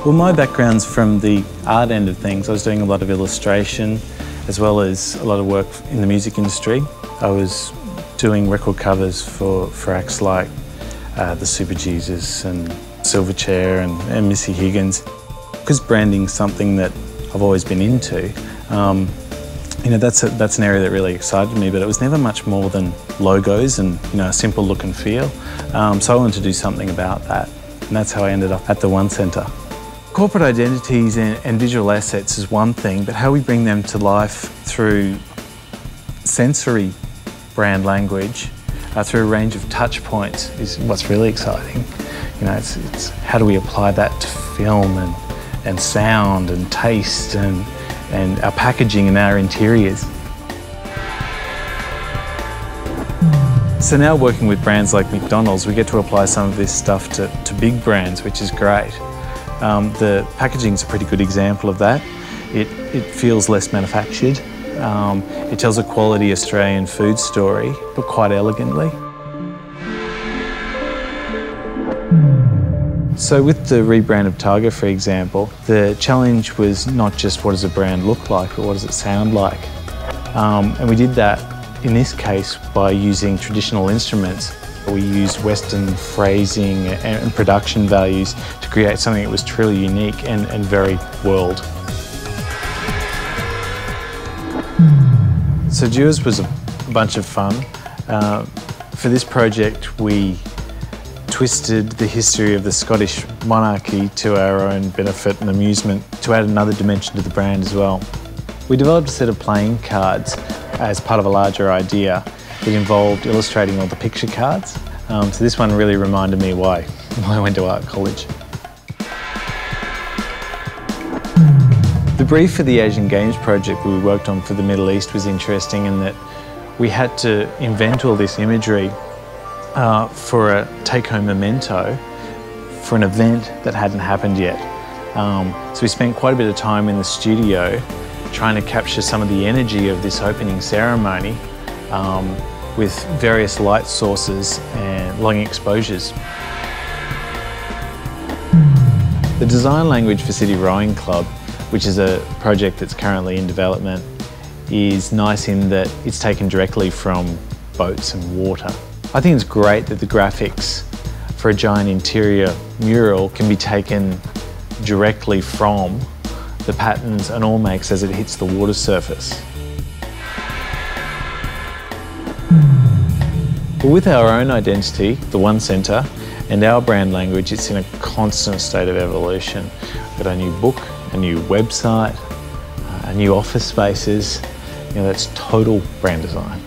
Well, my background's from the art end of things. I was doing a lot of illustration as well as a lot of work in the music industry. I was doing record covers for acts like the Super Jesus and Silverchair and Missy Higgins. Because branding's something that I've always been into, you know, that's an area that really excited me, but it was never much more than logos and, you know, a simple look and feel. So I wanted to do something about that, and that's how I ended up at the One Centre. Corporate identities and visual assets is one thing, but how we bring them to life through sensory brand language, through a range of touch points, is what's really exciting. You know, it's how do we apply that to film and sound and taste and our packaging and our interiors. So now working with brands like McDonald's, we get to apply some of this stuff to big brands, which is great. The packaging's a pretty good example of that. It feels less manufactured. It tells a quality Australian food story, but quite elegantly. So with the rebrand of Tiger, for example, the challenge was not just what does a brand look like, but what does it sound like? And we did that, in this case, by using traditional instruments. We used Western phrasing and production values to create something that was truly unique and very world. So Duos was a bunch of fun. For this project, we twisted the history of the Scottish monarchy to our own benefit and amusement to add another dimension to the brand as well. We developed a set of playing cards as part of a larger idea that involved illustrating all the picture cards. So this one really reminded me why I went to art college. The brief for the Asian Games project we worked on for the Middle East was interesting in that we had to invent all this imagery for a take-home memento for an event that hadn't happened yet. So we spent quite a bit of time in the studio trying to capture some of the energy of this opening ceremony with various light sources and long exposures. The design language for City Rowing Club, which is a project that's currently in development, is nice in that it's taken directly from boats and water. I think it's great that the graphics for a giant interior mural can be taken directly from the patterns an oil makes as it hits the water surface. But with our own identity, the One Centre, and our brand language, it's in a constant state of evolution. We've got a new book, a new website, a new office spaces. You know, that's total brand design.